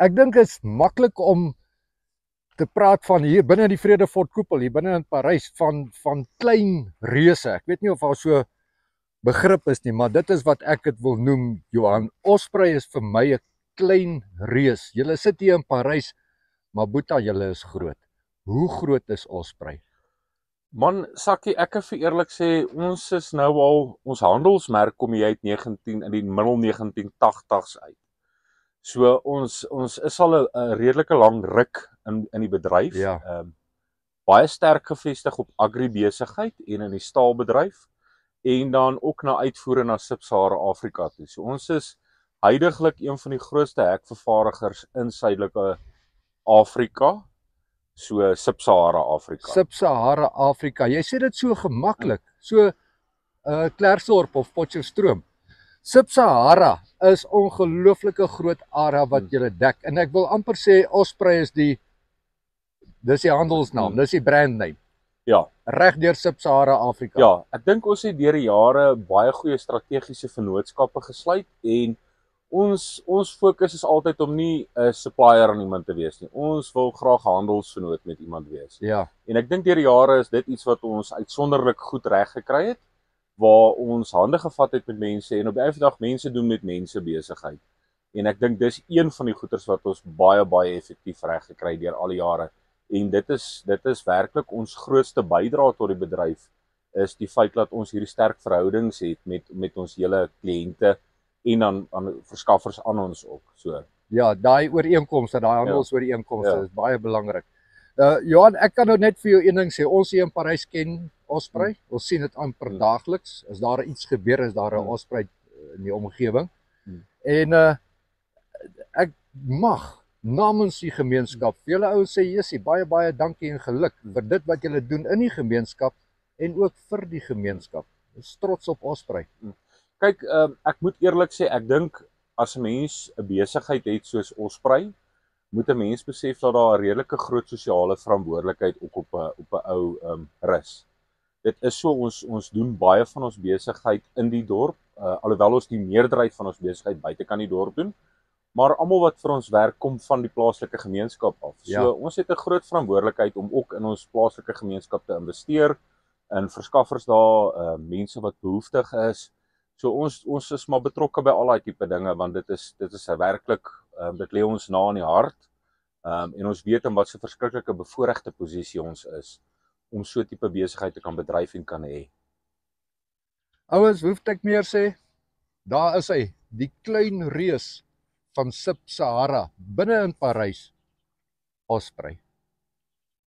Ek dink dit is maklik om te praat van hier binne die Vredefort koepel, hier binne in Parys, van klein reuse. Ek weet nie of daar so begrip is nie, maar dit is wat ek dit wil noem, Johan. Osprey is vir my 'n klein reus. Julle sit hier in Parys, maar Boeta, julle is groot. Hoe groot is Osprey? Man, Sakkie, ek kan vir eerlik sê, ons is nou al, ons handelsmerk kom hier uit in die middel 1980s uit. So ons is al 'n redelike lang ruk in die bedryf. Ja. Baie sterk gevestig op agribesigheid en in die staalbedryf en dan ook na uitvoere na Sub-Sahara Afrika toe. So ons is huidiglik een van die grootste hekvervaardigers in Suidelike Afrika, so Sub-Sahara Afrika. Sub-Sahara Afrika. Jy sê dit so gemaklik. So Klerksdorp of Potchefstroom. Sub-Sahara is ongelooflike groot area wat jy dek. En ek wil amper sê Osprey is dis die handelsnaam, dis die brandname. Ja. Reg deur Sub-Sahara Afrika. Ja, ek dink ons het deur die jare baie goeie strategiese vennootskappe gesluit en ons fokus is altyd om nie 'n supplier aan iemand te wees nie. Ons wil graag handelsvennoot met iemand wees. Ja. En ek dink deur die jare is dit iets wat ons uitsonderlik goed reg gekry het, waar ons hande gevat het met mense en op die dag mense doen met mense besigheid. En ek dink dis een van die goeders wat ons baie effektief reg gekry deur al die jare. En dit is werklik ons grootste bydrae tot die bedryf, is die feit dat ons hierdie sterk verhoudings het met ons hele kliënte en dan aan verskaffers aan ons ook. So. Ja, daai ooreenkomste, daai handelsooreenkomste is baie belangrik. Johan, ek kan nou net vir jou een ding sê. Ons hier in Parys ken Osprey. Ons sien dit amper daagliks. As daar iets gebeur, is daar 'n Osprey in die omgewing. En ek mag namens die gemeenskap vir julle ouens sê, Jessie, baie dankie en geluk vir dit wat julle doen in die gemeenskap en ook vir die gemeenskap. Ons is trots op Osprey. Kyk, ek moet eerlik sê, ek dink as 'n mens 'n besigheid het soos Osprey, moet 'n mens besef dat daar 'n redelike groot sosiale verantwoordelikheid ook op 'n ou rus. Dit is so, ons doen baie van ons besigheid in die dorp, alhoewel ons die meerderheid van ons besigheid buitekant die dorp doen, maar almal wat vir ons werk kom van die plaaslike gemeenskap af. So ons het 'n groot verantwoordelikheid om ook in ons plaaslike gemeenskap te investeer, in verskaffers daar, mense wat behoeftig is. So ons is maar betrokke by al daai tipe dinge, want dit is 'n werklik, dit lê ons na in die hart. En ons weet in wat so 'n verskriklike bevoorregte posisie ons is om so 'n tipe besigheid te kan bedryf en kan hê. Ouens, hoef ek meer sê, daar is hy, die klein reus van Sub-Sahara binne in Parys, Osprey.